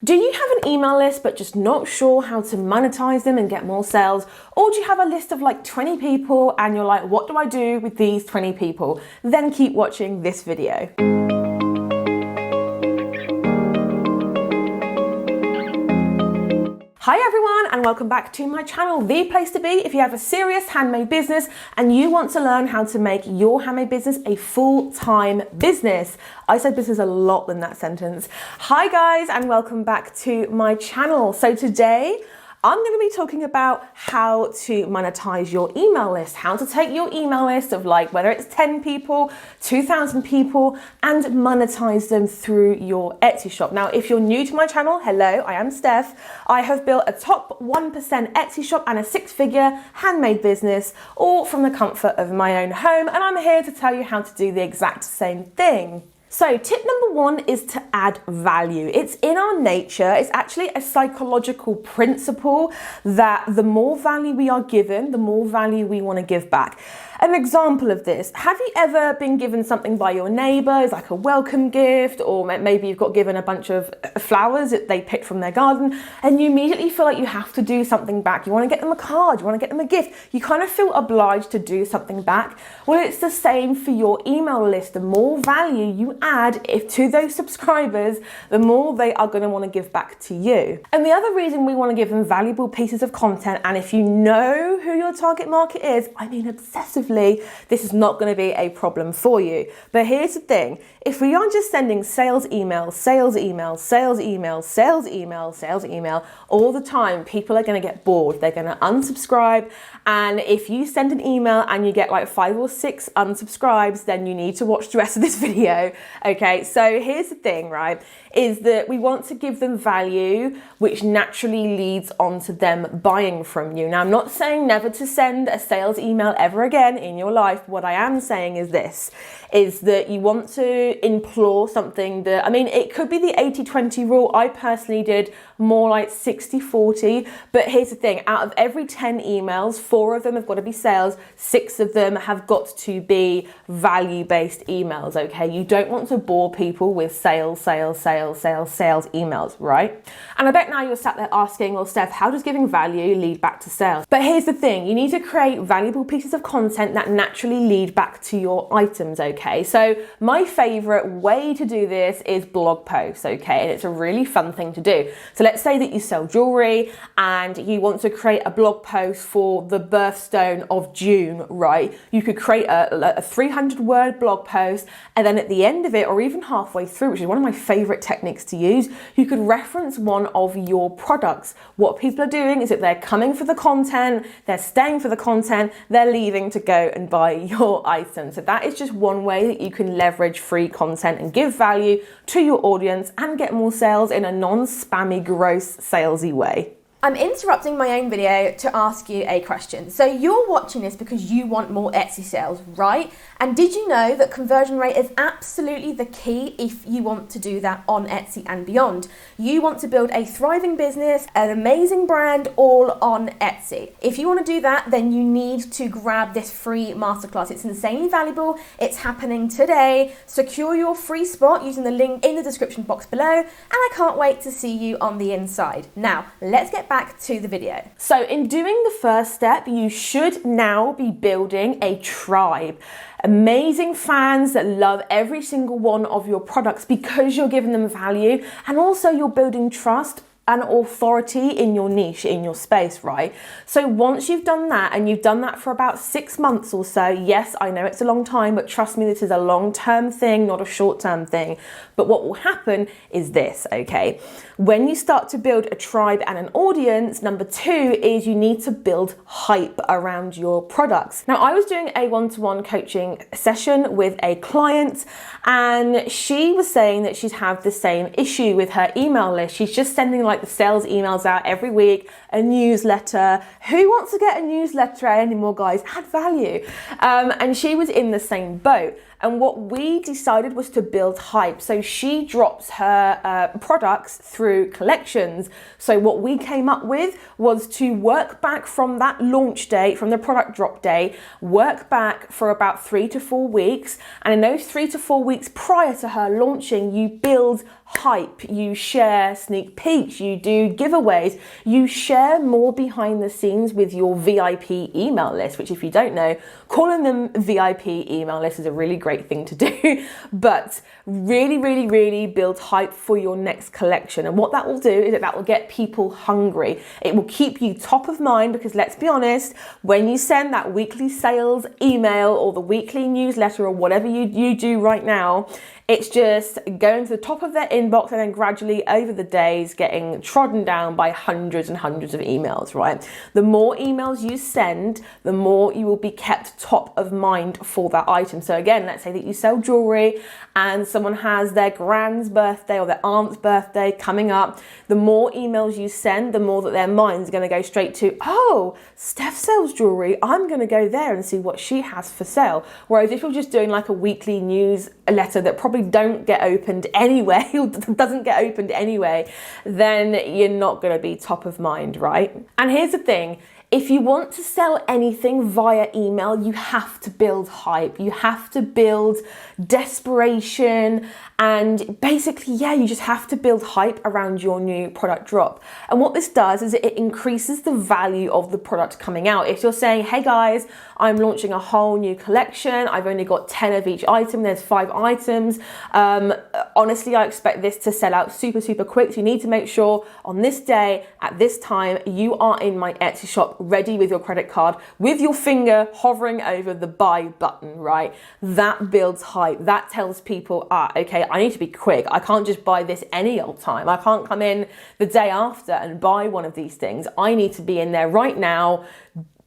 Do you have an email list but just not sure how to monetize them and get more sales? Or do you have a list of like 20 people and you're like, what do I do with these 20 people? Then keep watching this video. Hi everyone and welcome back to my channel, the place to be if you have a serious handmade business and you want to learn how to make your handmade business a full-time business. I said business a lot in that sentence. Hi guys and welcome back to my channel. So today I'm going to be talking about how to monetize your email list, how to take your email list of like whether it's 10 people, 2,000 people and monetize them through your Etsy shop. Now, if you're new to my channel, hello, I am Steph. I have built a top 1% Etsy shop and a 6-figure handmade business, all from the comfort of my own home. And I'm here to tell you how to do the exact same thing. So tip number one is to add value. It's in our nature, it's actually a psychological principle that the more value we are given, the more value we want to give back. An example of this, have you ever been given something by your neighbours, like a welcome gift, or maybe you've got given a bunch of flowers that they picked from their garden, and you immediately feel like you have to do something back. You want to get them a card, you want to get them a gift. You kind of feel obliged to do something back. Well, it's the same for your email list. The more value you add to those subscribers, the more they are going to want to give back to you. And the other reason we want to give them valuable pieces of content, and if you know who your target market is, I mean obsessively, this is not going to be a problem for you. But here's the thing, if we are just sending sales email, sales email, sales email, sales email, sales email all the time, people are going to get bored. They're going to unsubscribe. And if you send an email and you get like 5 or 6 unsubscribes, then you need to watch the rest of this video. Okay, so here's the thing, right, is that we want to give them value, which naturally leads on to them buying from you. Now, I'm not saying never to send a sales email ever again in your life. What I am saying is this, is that you want to implore something that, I mean, it could be the 80-20 rule. I personally did more like 60-40, but here's the thing, out of every 10 emails, 4 of them have got to be sales, 6 of them have got to be value-based emails, okay? You don't want to bore people with sales emails, right? And I bet now you're sat there asking, well, Steph, how does giving value lead back to sales? But here's the thing, you need to create valuable pieces of content that naturally lead back to your items, okay? So my favorite way to do this is blog posts, okay? And it's a really fun thing to do. So let's say that you sell jewelry and you want to create a blog post for the birthstone of June, right? You could create a 300-word blog post, and then at the end of it, or even halfway through, which is one of my favorite techniques to use, you could reference one of your products. What people are doing is that they're coming for the content, they're staying for the content, they're leaving to go and buy your item. So that is just one way that you can leverage free content and give value to your audience and get more sales in a non-spammy, gross, salesy way. I'm interrupting my own video to ask you a question. So you're watching this because you want more Etsy sales, right? And did you know that conversion rate is absolutely the key if you want to do that on Etsy and beyond? You want to build a thriving business, an amazing brand, all on Etsy. If you want to do that, then you need to grab this free masterclass. It's insanely valuable. It's happening today. Secure your free spot using the link in the description box below, and I can't wait to see you on the inside. Now, let's get back to the video. So in doing the first step, you should now be building a tribe. Amazing fans that love every single one of your products because you're giving them value, and also you're building trust and authority in your niche, in your space, right? So once you've done that, and you've done that for about 6 months or so, yes, I know it's a long time, but trust me, this is a long-term thing, not a short-term thing. But what will happen is this, okay? When you start to build a tribe and an audience, number 2 is you need to build hype around your products. Now, I was doing a one-to-one coaching session with a client, and she was saying that she'd have the same issue with her email list. She's just sending like the sales emails out every week, a newsletter. Who wants to get a newsletter anymore, guys? Add value. And she was in the same boat. And what we decided was to build hype. So she drops her products through collections. So what we came up with was to work back from that launch date, from the product drop day, work back for about 3 to 4 weeks. And in those 3 to 4 weeks prior to her launching, you build hype, you share sneak peeks, you do giveaways, you share more behind the scenes with your VIP email list, which if you don't know, calling them VIP email list is a really great thing to do, but really build hype for your next collection. And what that will do is that will get people hungry. It will keep you top of mind because let's be honest, when you send that weekly sales email or the weekly newsletter or whatever you do right now, it's just going to the top of their inbox and then gradually over the days getting trodden down by hundreds and hundreds of emails, right? The more emails you send, the more you will be kept top of mind for that item. So again, let's say that you sell jewelry and someone has their grand's birthday or their aunt's birthday coming up. The more emails you send, the more that their mind's going to go straight to, oh, Steph sells jewelry. I'm going to go there and see what she has for sale. Whereas if you're just doing like a weekly newsletter that probably don't get opened anyway, or doesn't get opened anyway, then you're not going to be top of mind, right? And here's the thing. If you want to sell anything via email, you have to build hype. You have to build desperation and basically, you just have to build hype around your new product drop. And what this does is it increases the value of the product coming out. If you're saying, hey guys, I'm launching a whole new collection, I've only got 10 of each item, there's 5 items. Honestly, I expect this to sell out super quick. So you need to make sure on this day, at this time, you are in my Etsy shop ready with your credit card, with your finger hovering over the buy button, right? That builds hype. That tells people, okay, I need to be quick. I can't just buy this any old time. I can't come in the day after and buy one of these things. I need to be in there right now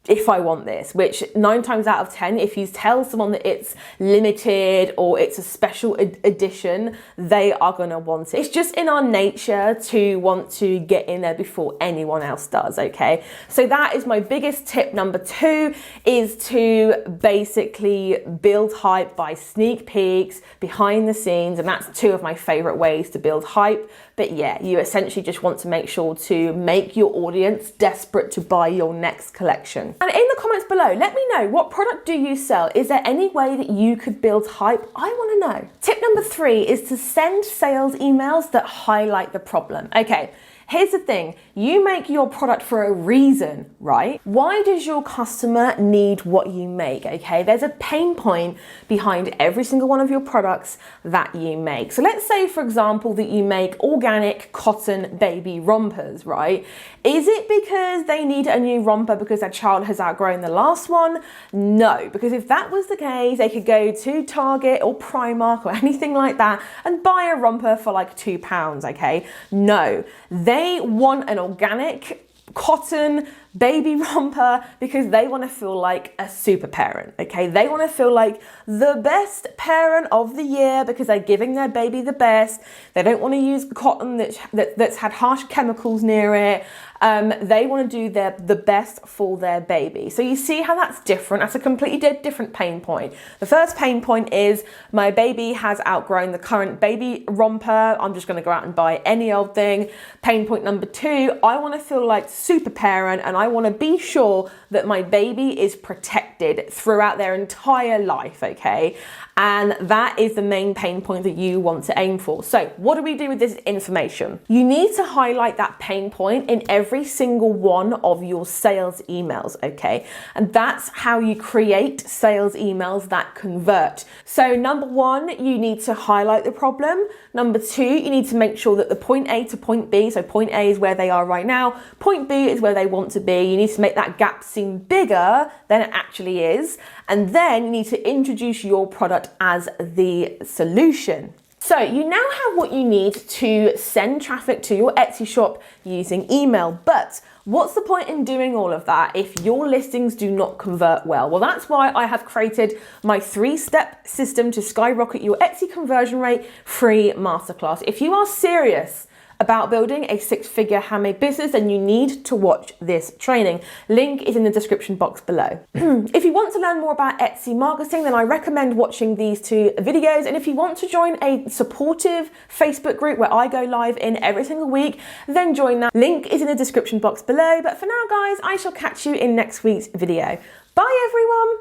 if I want this, which 9 times out of 10, if you tell someone that it's limited or it's a special edition, they are going to want it. It's just in our nature to want to get in there before anyone else does, okay? So that is my biggest tip. Number 2 is to basically build hype by sneak peeks, behind the scenes, and that's 2 of my favorite ways to build hype. But yeah, you essentially just want to make sure to make your audience desperate to buy your next collection. And in the comments below, let me know, what product do you sell? Is there any way that you could build hype? I want to know. Tip number 3 is to send sales emails that highlight the problem. Okay. Here's the thing, you make your product for a reason, right? Why does your customer need what you make, okay? There's a pain point behind every single one of your products that you make. So let's say, for example, that you make organic cotton baby rompers, right? Is it because they need a new romper because their child has outgrown the last one? No, because if that was the case, they could go to Target or Primark or anything like that and buy a romper for like £2, okay? No, they want an organic cotton baby romper because they want to feel like a super parent, okay? They want to feel like the best parent of the year because they're giving their baby the best. They don't want to use cotton that's had harsh chemicals near it. They want to do the best for their baby. So you see how that's different. That's a completely different pain point. The first pain point is my baby has outgrown the current baby romper. I'm just going to go out and buy any old thing. Pain point number 2, I want to feel like super parent and I want to be sure that my baby is protected throughout their entire life, okay? And that is the main pain point that you want to aim for. So what do we do with this information? You need to highlight that pain point in every single one of your sales emails, okay? And that's how you create sales emails that convert. So number 1, you need to highlight the problem. Number 2, you need to make sure that the point A to point B, so point A is where they are right now, point B is where they want to be. You need to make that gap seem bigger than it actually is. And then you need to introduce your product as the solution. So you now have what you need to send traffic to your Etsy shop using email, but what's the point in doing all of that if your listings do not convert well? Well, that's why I have created my 3-step system to skyrocket your Etsy conversion rate free masterclass. If you are serious about building a 6-figure handmade business, then you need to watch this training. Link is in the description box below. If you want to learn more about Etsy marketing, then I recommend watching these 2 videos. And if you want to join a supportive Facebook group where I go live in every single week, then join that. Link is in the description box below. But for now, guys, I shall catch you in next week's video. Bye, everyone.